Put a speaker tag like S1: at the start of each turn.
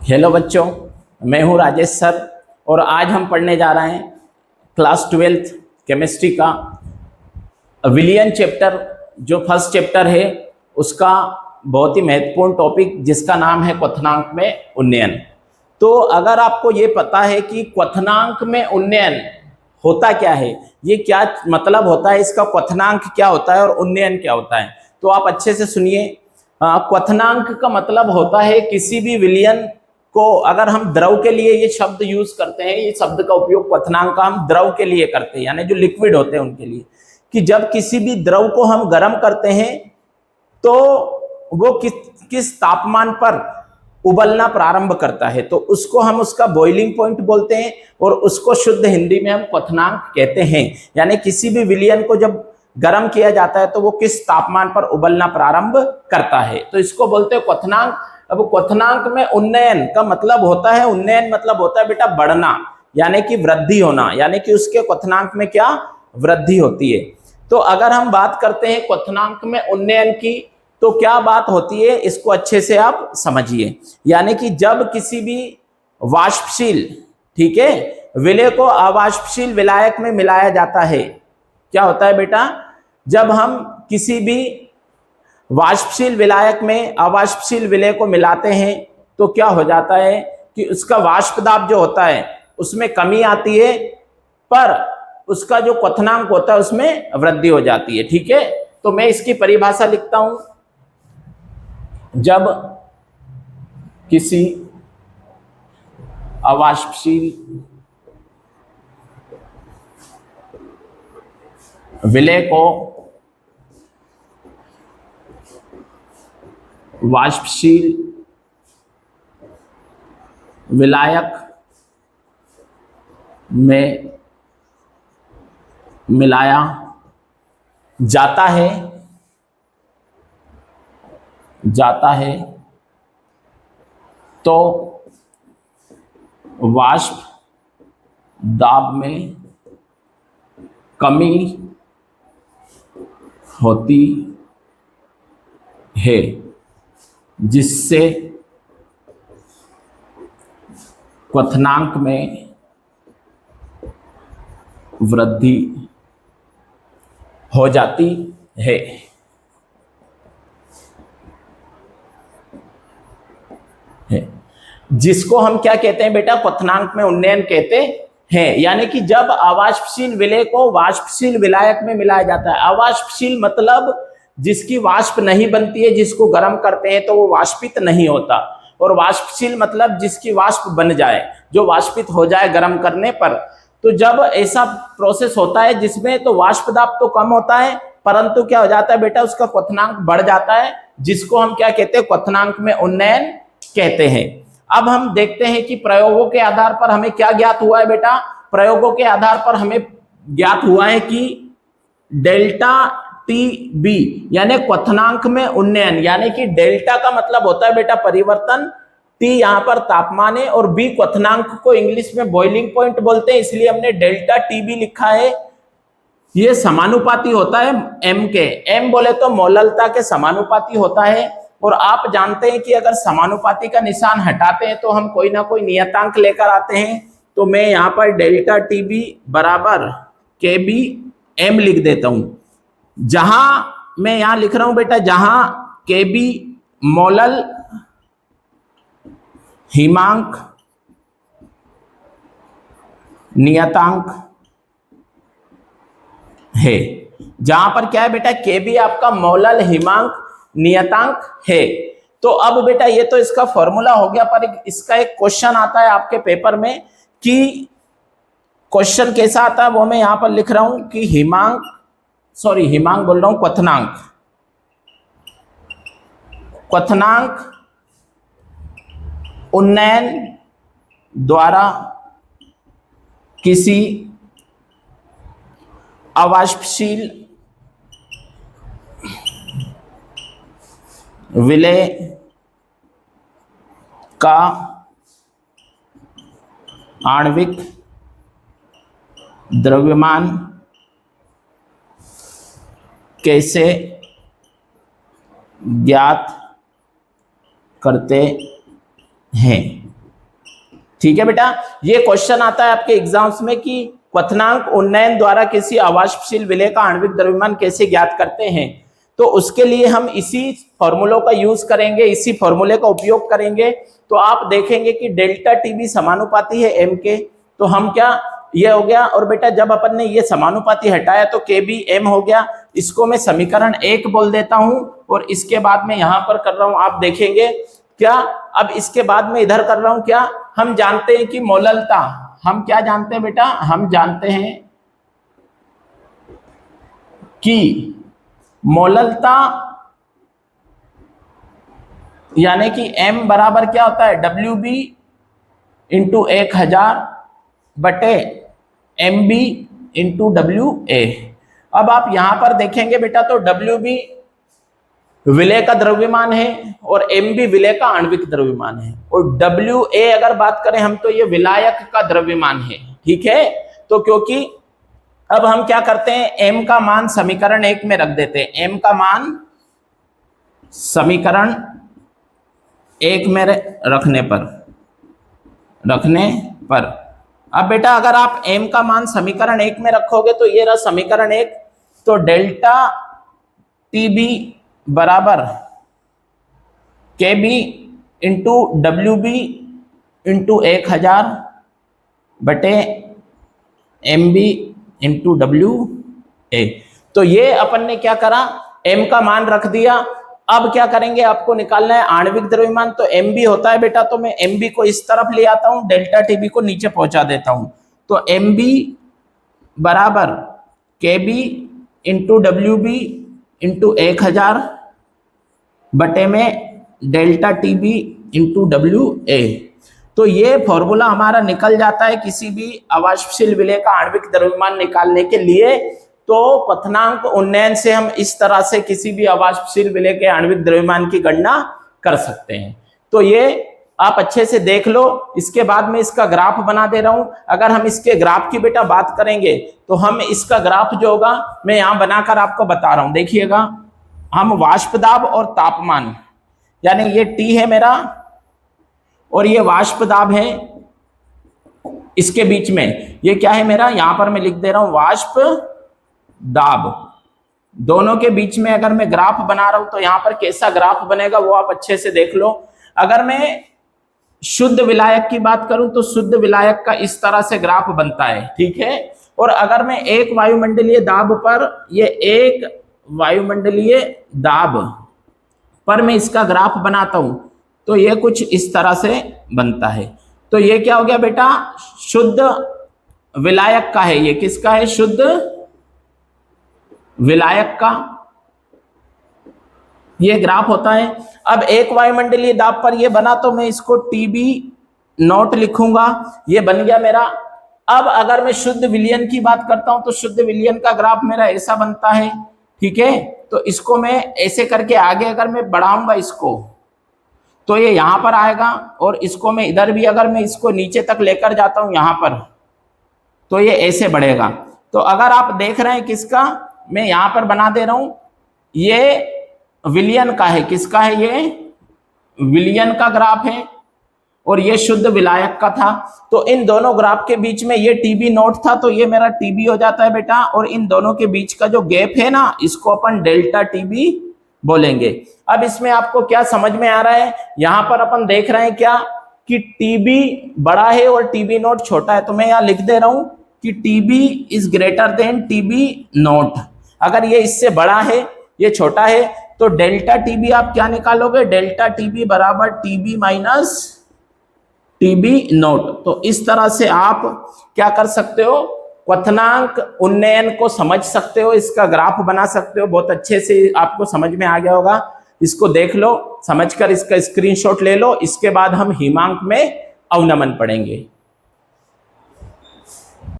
S1: Hello बच्चों, मैं हूं राजेश सर और आज हम पढ़ने जा रहे हैं क्लास 12th केमिस्ट्री का विलियन चैप्टर। जो फर्स्ट चैप्टर है उसका बहुत ही महत्वपूर्ण टॉपिक जिसका नाम है क्वथनांक में उन्नयन। तो अगर आपको ये पता है कि क्वथनांक में उन्नयन होता क्या है, ये क्या मतलब होता है, इसका क्वथनांक क्या होता है और उन्नयन क्या होता है, तो आप अच्छे से सुनिए। क्वथनांक का मतलब होता है किसी भी विलयन को, अगर हम द्रव के लिए ये शब्द यूज करते हैं, ये शब्द का उपयोग क्वथनांक का हम द्रव के लिए करते हैं, यानी जो लिक्विड होते हैं उनके लिए, कि जब किसी भी द्रव को हम गर्म करते हैं तो वो किस तापमान पर उबलना प्रारंभ करता है, तो उसको हम उसका बॉइलिंग पॉइंट बोलते हैं और उसको शुद्ध हिंदी में हम क्वथनांक कहते हैं। यानी किसी भी विलयन को जब गर्म किया जाता है तो वो किस तापमान पर उबलना प्रारंभ करता है, तो इसको बोलते हैं क्वथनांक। अब क्वथनांक में उन्नयन का मतलब होता है, उन्नयन मतलब होता है बेटा बढ़ना, यानी कि वृद्धि होना, यानी कि उसके क्वथनांक में क्या वृद्धि होती है। तो अगर हम बात करते हैं क्वथनांक में उन्नयन की तो क्या बात होती है, इसको अच्छे से आप समझिए। यानी कि जब किसी भी वाष्पशील, ठीक है, विलय को अवाष्पशील विलायक में मिलाया जाता है, क्या होता है बेटा, जब हम किसी भी वाष्पशील विलायक में अवाष्पशील विलय को मिलाते हैं तो क्या हो जाता है कि उसका वाष्प दाब जो होता है उसमें कमी आती है, पर उसका जो क्वथनांक होता है उसमें वृद्धि हो जाती है। ठीक है, तो मैं इसकी परिभाषा लिखता हूं। जब किसी अवाष्पशील विलय को वाष्पशील विलायक में मिलाया जाता है तो वाष्प दाब में कमी होती है, जिससे क्वथनांक में वृद्धि हो जाती है। जिसको हम क्या कहते हैं बेटा, क्वथनांक में उन्नयन कहते हैं। यानी कि जब अवाष्पशील विलय को वाष्पशील विलायक में मिलाया जाता है, अवाष्पशील मतलब जिसकी वाष्प नहीं बनती है, जिसको गर्म करते हैं तो वो वाष्पित नहीं होता, और वाष्पशील मतलब जिसकी वाष्प बन जाए, जो वाष्पित हो जाए गर्म करने पर। तो जब ऐसा प्रोसेस होता है जिसमें तो वाष्प दाब तो कम होता है, परंतु क्या हो जाता है बेटा, उसका क्वथनांक बढ़ जाता है, जिसको हम क्या कहते हैं, क्वथनांक में उन्नयन कहते हैं। अब हम देखते हैं कि प्रयोगों के आधार पर हमें क्या ज्ञात हुआ है बेटा। प्रयोगों के आधार पर हमें ज्ञात हुआ है कि डेल्टा टी बी यानी क्वथनांक में उन्नयन, यानी कि डेल्टा का मतलब होता है बेटा परिवर्तन, टी यहाँ पर तापमान है और बी क्वथनांक को इंग्लिश में बॉइलिंग पॉइंट बोलते हैं, इसलिए हमने डेल्टा टी बी लिखा है। ये समानुपाती होता है एम के, एम बोले तो मोललता के समानुपाती होता है। और आप जानते हैं कि अगर समानुपाती का निशान हटाते हैं तो हम कोई ना कोई नियतांक लेकर आते हैं। तो मैं यहाँ पर डेल्टा टी बी बराबर के बी एम लिख देता हूं। जहां मैं यहां लिख रहा हूं बेटा, जहां के बी मोलल हिमांक नियतांक है, जहां पर क्या है बेटा, के बी आपका मोलल हिमांक नियतांक है। तो अब बेटा ये तो इसका फॉर्मूला हो गया, पर इसका एक क्वेश्चन आता है आपके पेपर में, कि क्वेश्चन कैसा आता है वो मैं यहां पर लिख रहा हूं कि हिमांक बोल रहा हूं, क्वथनांक उन्नयन द्वारा किसी अवाष्पशील विलय का आणविक द्रव्यमान कैसे ज्ञात करते हैं। ठीक है बेटा, ये क्वेश्चन आता है आपके एग्जाम्स में कि क्वथनांक उन्नयन द्वारा किसी अवाष्पशील विलेय का आणविक द्रव्यमान कैसे ज्ञात करते हैं। तो उसके लिए हम इसी फॉर्मूलों का यूज करेंगे, इसी फॉर्मूले का उपयोग करेंगे। तो आप देखेंगे कि डेल्टा टीबी समानुपाती है एम के, तो हम क्या, ये हो गया। और बेटा जब अपन ने ये समानुपाती हटाया तो के बी एम हो गया। इसको मैं समीकरण 1 बोल देता हूं और इसके बाद में यहां पर कर रहा हूं, आप देखेंगे क्या, अब इसके बाद में इधर कर रहा हूं क्या, हम जानते हैं कि मोललता, हम क्या जानते हैं बेटा, हम जानते हैं कि मोललता यानी कि m बराबर क्या होता है, WB इंटू 1000 बटे MB इंटू WA। अब आप यहां पर देखेंगे बेटा तो WB विलेय का द्रव्यमान है और MB विलेय का आणविक द्रव्यमान है, और WA अगर बात करें हम तो ये विलायक का द्रव्यमान है। ठीक है, तो क्योंकि अब हम क्या करते हैं, m का मान समीकरण 1 में रख देते हैं, m का मान समीकरण 1 में रखने पर अब बेटा अगर आप m का मान समीकरण 1 में रखोगे तो ये रहा समीकरण 1, तो डेल्टा टीबी बराबर KB इंटू WB इंटू 1000 बटे MB इंटू WA। तो ये अपन ने क्या करा, m का मान रख दिया। अब क्या करेंगे, आपको निकालना है आणविक द्रव्यमान, तो MB होता है बेटा, तो मैं MB को इस तरफ ले आता हूं, डेल्टा TB को नीचे पहुंचा देता हूं। तो MB बराबर KB इंटू WB इंटू 1000 बटे में डेल्टा TB इंटू WA। तो ये फॉर्मूला हमारा निकल जाता है किसी भी अवाष्पशील विलेय का आणविक द्रव्यमान निकालने के लिए। तो क्वथनांक उन्नयन से हम इस तरह से किसी भी अवाष्पशील विलेय के आणविक द्रव्यमान की गणना कर सकते हैं। तो ये आप अच्छे से देख लो। इसके बाद में इसका ग्राफ बना दे रहा हूं। अगर हम इसके ग्राफ की बेटा बात करेंगे तो हम इसका ग्राफ जो होगा मैं यहां बनाकर आपको बता रहा हूं। देखिएगा, हम वाष्प दाब और तापमान, यानी ये T है मेरा और ये वाष्प दाब है, इसके बीच में ये क्या है मेरा, यहां पर मैं लिख दे रहा हूं वाष्प दाब। दोनों के बीच में अगर मैं ग्राफ बना रहा हूं तो यहां पर कैसा ग्राफ बनेगा वो आप अच्छे से देख लो। अगर मैं शुद्ध विलायक की बात करूं तो शुद्ध विलायक का इस तरह से ग्राफ बनता है, ठीक है। और अगर मैं एक वायुमंडलीय दाब पर, ये एक वायुमंडलीय दाब पर मैं इसका ग्राफ बनाता हूं तो ये कुछ इस तरह से बनता है। तो ये क्या हो गया बेटा, शुद्ध विलायक का है। ये किसका है, शुद्ध विलायक का ये ग्राफ होता है। अब एक वायुमंडलीय दाब पर ये बना तो मैं इसको TB नॉट लिखूंगा, ये बन गया मेरा। अब अगर मैं शुद्ध विलयन की बात करता हूं तो शुद्ध विलयन का ग्राफ मेरा ऐसा बनता है, ठीक है। तो इसको मैं ऐसे करके आगे अगर मैं बढ़ाऊंगा इसको तो ये यहां पर आएगा, और इसको मैं इधर भी अगर मैं इसको नीचे तक लेकर जाता हूं यहां पर तो ये ऐसे बढ़ेगा। तो अगर आप देख रहे हैं किसका, मैं यहां पर बना दे रहा हूं, ये विलयन का है। किसका है, ये विलयन का ग्राफ है और ये शुद्ध विलायक का था। तो इन दोनों ग्राफ के बीच में ये TB नोट था तो ये मेरा TB हो जाता है बेटा, और इन दोनों के बीच का जो गैप है ना इसको अपन डेल्टा TB बोलेंगे। अब इसमें आपको क्या समझ में आ रहा है, यहां पर अपन देख रहे हैं क्या कि TB बड़ा है और TB नोट छोटा है। तो मैं यहां लिख दे रहा हूं कि TB is greater than TB note. अगर ये इससे बड़ा है, ये छोटा है, तो डेल्टा TB आप क्या निकालोगे, डेल्टा TB बराबर TB माइनस TB नोट। तो इस तरह से आप क्या कर सकते हो, क्वथनांक उन्नयन को समझ सकते हो, इसका ग्राफ बना सकते हो। बहुत अच्छे से आपको समझ में आ गया होगा। इसको देख लो, समझकर इसका स्क्रीनशॉट ले लो। इसके बाद हम हिमांक में अवनमन पढ़ेंगे।